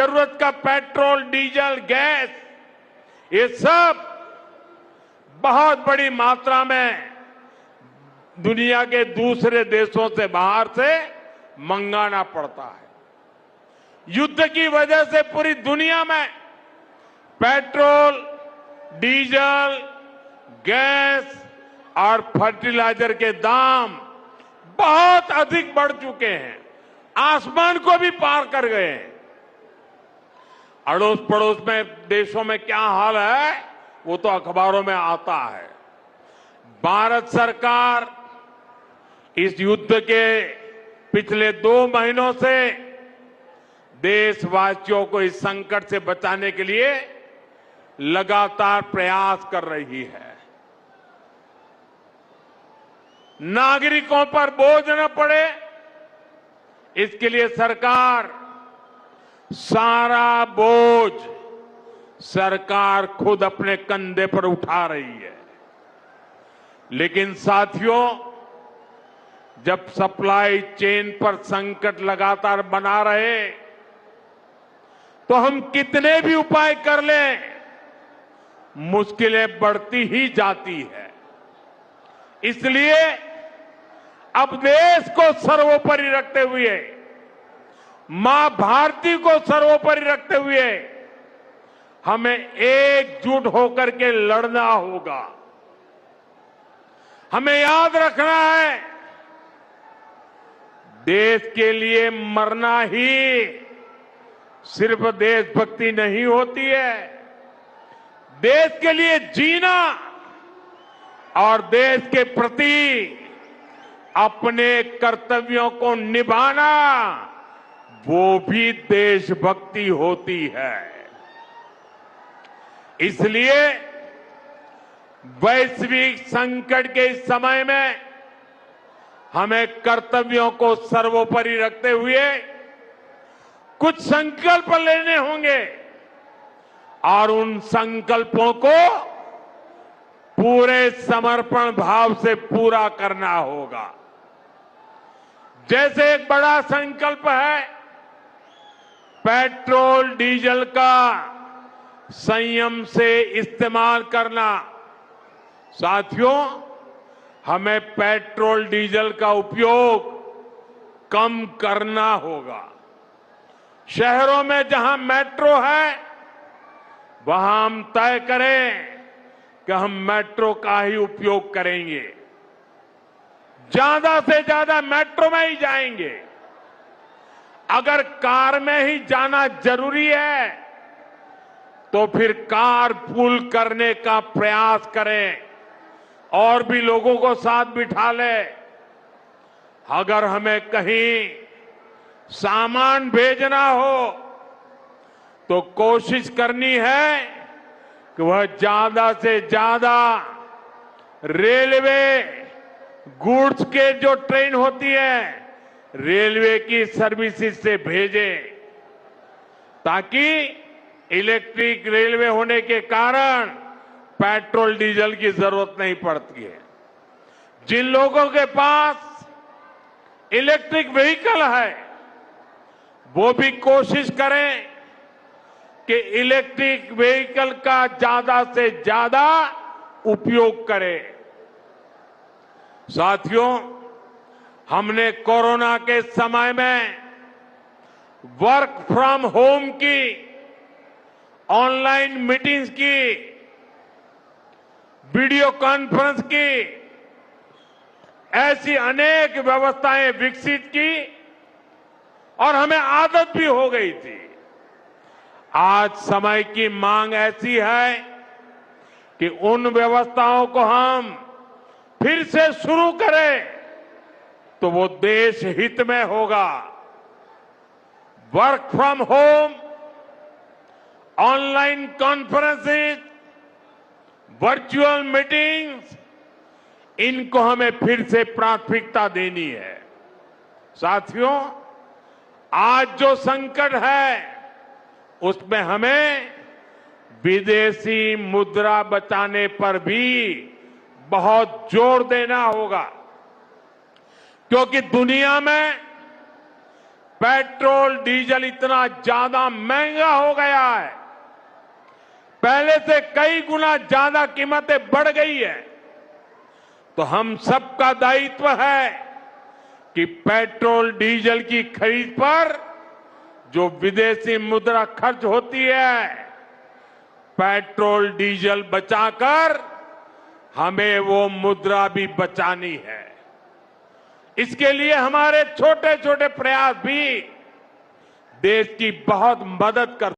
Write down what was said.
जरूरत का petrol, diesel, gas, ये सब बहुत बड़ी मात्रा में दुनिया के दूसरे देशों से, बाहर से मंगाना पड़ता है। युद्ध की वजह से पूरी दुनिया में पेट्रोल, डीजल, गैस और फर्टिलाइजर के दाम बहुत अधिक बढ़ चुके हैं, आसमान को भी पार कर गए हैं। अड़ोस पड़ोस में देशों में क्या हाल है वो तो अखबारों में आता है। भारत सरकार इस युद्ध के पिछले 2 महीनों से देशवासियों को इस संकट से बचाने के लिए लगातार प्रयास कर रही है। नागरिकों पर बोझ न पड़े, इसके लिए सरकार सारा बोझ सरकार खुद अपने कंधे पर उठा रही है। लेकिन साथियों, जब सप्लाई चेन पर संकट लगातार बना रहे तो हम कितने भी उपाय कर लें, मुश्किलें बढ़ती ही जाती है। इसलिए अब देश को सर्वोपरि रखते हुए, मां भारती को सर्वोपरि रखते हुए हमें एकजुट होकर के लड़ना होगा। हमें याद रखना है, देश के लिए मरना ही सिर्फ देशभक्ति नहीं होती है, देश के लिए जीना और देश के प्रति अपने कर्तव्यों को निभाना, वो भी देशभक्ति होती है। इसलिए वैश्विक संकट के इस समय में हमें कर्तव्यों को सर्वोपरि रखते हुए कुछ संकल्प लेने होंगे और उन संकल्पों को पूरे समर्पण भाव से पूरा करना होगा। जैसे एक बड़ा संकल्प है पेट्रोल डीजल का संयम से इस्तेमाल करना। साथियों, हमें पेट्रोल डीजल का उपयोग कम करना होगा। शहरों में जहां मेट्रो है वहां हम तय करें कि हम मेट्रो का ही उपयोग करेंगे, ज्यादा से ज्यादा मेट्रो में ही जाएंगे। अगर कार में ही जाना जरूरी है तो फिर कार पूल करने का प्रयास करें और भी लोगों को साथ बिठा ले। अगर हमें कहीं सामान भेजना हो तो कोशिश करनी है कि वह ज्यादा से ज्यादा रेलवे गुड्स के जो ट्रेन होती है रेलवे की सर्विसेज से भेजे, ताकि इलेक्ट्रिक रेलवे होने के कारण पेट्रोल डीजल की जरूरत नहीं पड़ती है। जिन लोगों के पास इलेक्ट्रिक व्हीकल है वो भी कोशिश करें कि इलेक्ट्रिक व्हीकल का ज्यादा से ज्यादा उपयोग करें। साथियों, हमने कोरोना के समय में वर्क फ्रॉम होम की, ऑनलाइन मीटिंग्स की, वीडियो कॉन्फ्रेंस की, ऐसी अनेक व्यवस्थाएं विकसित की और हमें आदत भी हो गई थी। आज समय की मांग ऐसी है कि उन व्यवस्थाओं को हम फिर से शुरू करें तो वो देश हित में होगा। Work from home, online conferences, virtual meetings, इनको हमें फिर से प्राथमिकता देनी है। साथियों, आज जो संकट है उसमें हमें विदेशी मुद्रा बचाने पर भी बहुत जोर देना होगा, क्योंकि दुनिया में पेट्रोल डीजल इतना ज्यादा महंगा हो गया है, पहले से कई गुना ज्यादा कीमतें बढ़ गई है। तो हम सबका दायित्व है कि पेट्रोल डीजल की खरीद पर जो विदेशी मुद्रा खर्च होती है, पेट्रोल डीजल बचाकर हमें वो मुद्रा भी बचानी है। इसके लिए हमारे छोटे छोटे प्रयास भी देश की बहुत मदद कर